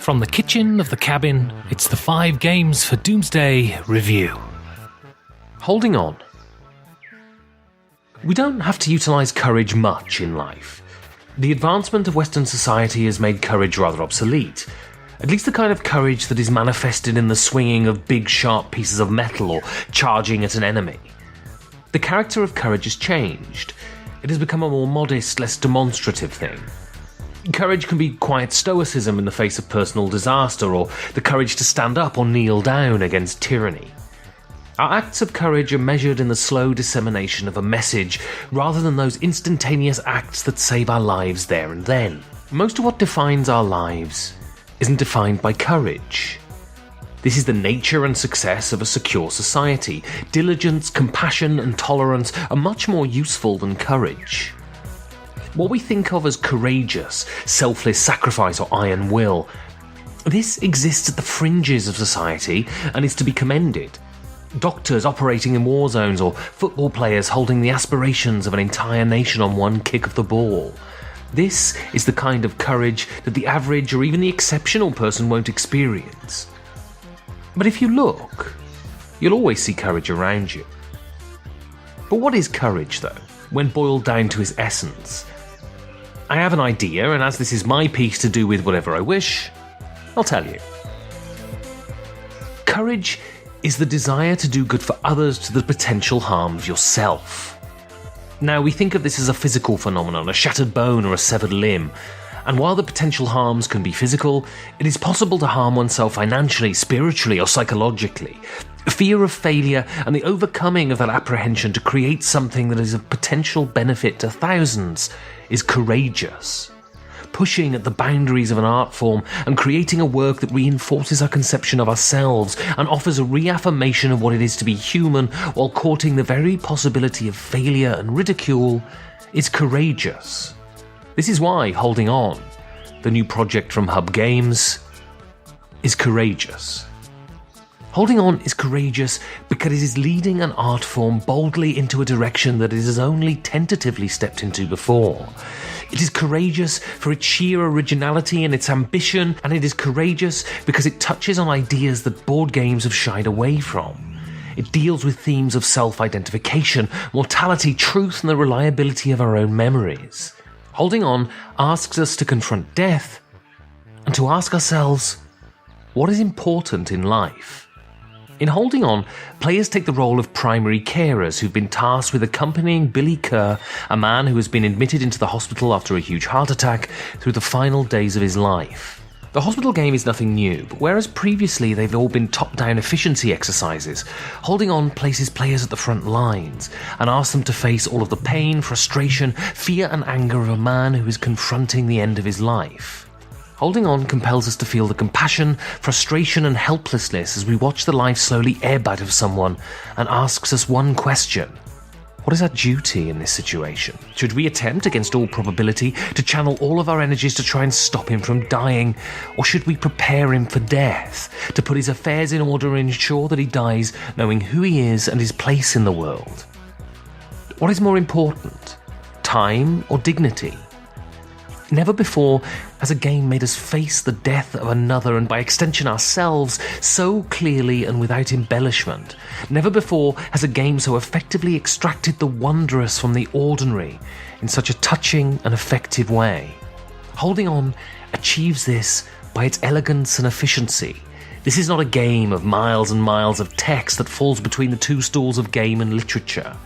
From the kitchen of the cabin, it's the 5 Games for Doomsday review. Holding on. We don't have to utilise courage much in life. The advancement of Western society has made courage rather obsolete. At least the kind of courage that is manifested in the swinging of big sharp pieces of metal or charging at an enemy. The character of courage has changed. It has become a more modest, less demonstrative thing. Courage can be quiet stoicism in the face of personal disaster, or the courage to stand up or kneel down against tyranny. Our acts of courage are measured in the slow dissemination of a message, rather than those instantaneous acts that save our lives there and then. Most of what defines our lives isn't defined by courage. This is the nature and success of a secure society. Diligence, compassion, and tolerance are much more useful than courage. What we think of as courageous, selfless sacrifice or iron will, this exists at the fringes of society and is to be commended. Doctors operating in war zones, or football players holding the aspirations of an entire nation on one kick of the ball. This is the kind of courage that the average or even the exceptional person won't experience. But if you look, you'll always see courage around you. But what is courage, though, when boiled down to its essence? I have an idea, and as this is my piece to do with whatever I wish, I'll tell you. Courage is the desire to do good for others to the potential harm of yourself. Now, we think of this as a physical phenomenon, a shattered bone or a severed limb. And while the potential harms can be physical, it is possible to harm oneself financially, spiritually, or psychologically. Fear of failure and the overcoming of that apprehension to create something that is of potential benefit to thousands is courageous. Pushing at the boundaries of an art form and creating a work that reinforces our conception of ourselves and offers a reaffirmation of what it is to be human while courting the very possibility of failure and ridicule is courageous. This is why Holding On, the new project from Hub Games, is courageous. Holding On is courageous because it is leading an art form boldly into a direction that it has only tentatively stepped into before. It is courageous for its sheer originality and its ambition, and it is courageous because it touches on ideas that board games have shied away from. It deals with themes of self-identification, mortality, truth, and the reliability of our own memories. Holding On asks us to confront death and to ask ourselves, what is important in life? In Holding On, players take the role of primary carers who've been tasked with accompanying Billy Kerr, a man who has been admitted into the hospital after a huge heart attack, through the final days of his life. The hospital game is nothing new, but whereas previously they've all been top-down efficiency exercises, Holding On places players at the front lines and asks them to face all of the pain, frustration, fear and anger of a man who is confronting the end of his life. Holding On compels us to feel the compassion, frustration and helplessness as we watch the life slowly ebb out of someone, and asks us one question. What is our duty in this situation? Should we attempt, against all probability, to channel all of our energies to try and stop him from dying, or should we prepare him for death, to put his affairs in order and ensure that he dies knowing who he is and his place in the world? What is more important, time or dignity? Never before has a game made us face the death of another, and by extension ourselves, so clearly and without embellishment. Never before has a game so effectively extracted the wondrous from the ordinary in such a touching and effective way. Holding On achieves this by its elegance and efficiency. This is not a game of miles and miles of text that falls between the two stools of game and literature.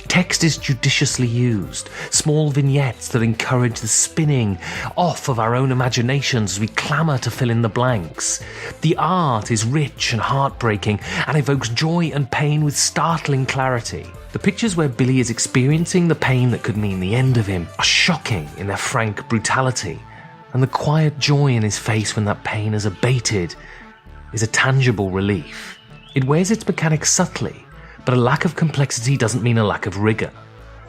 Text is judiciously used, small vignettes that encourage the spinning off of our own imaginations as we clamour to fill in the blanks. The art is rich and heartbreaking and evokes joy and pain with startling clarity. The pictures where Billy is experiencing the pain that could mean the end of him are shocking in their frank brutality, and the quiet joy in his face when that pain is abated is a tangible relief. It wears its mechanics subtly, but a lack of complexity doesn't mean a lack of rigour.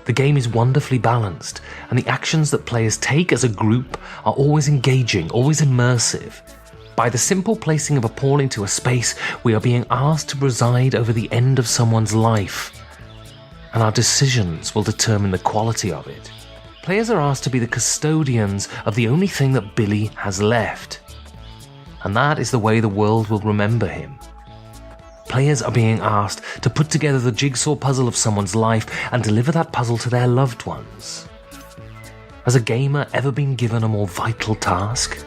The game is wonderfully balanced, and the actions that players take as a group are always engaging, always immersive. By the simple placing of a pawn into a space, we are being asked to preside over the end of someone's life, and our decisions will determine the quality of it. Players are asked to be the custodians of the only thing that Billy has left. and that is the way the world will remember him. Players are being asked to put together the jigsaw puzzle of someone's life and deliver that puzzle to their loved ones. Has a gamer ever been given a more vital task?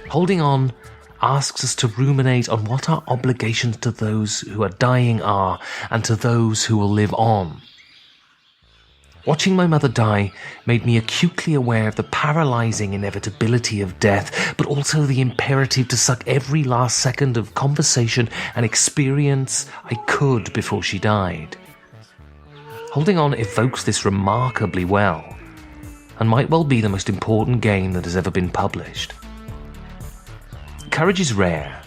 Holding On asks us to ruminate on what our obligations to those who are dying are and to those who will live on. Watching my mother die made me acutely aware of the paralysing inevitability of death, but also the imperative to suck every last second of conversation and experience I could before she died. Holding On evokes this remarkably well, and might well be the most important game that has ever been published. Courage is rare,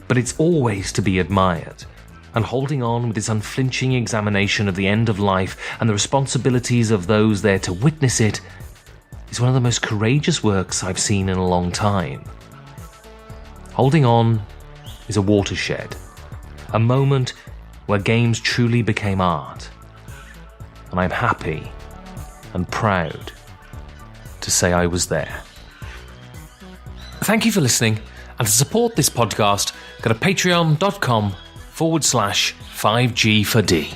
but it's always to be admired. And Holding On, with its unflinching examination of the end of life and the responsibilities of those there to witness it, is one of the most courageous works I've seen in a long time. Holding On is a watershed, a moment where games truly became art, and I'm happy and proud to say I was there. Thank you for listening, and to support this podcast, go to patreon.com/5G4D.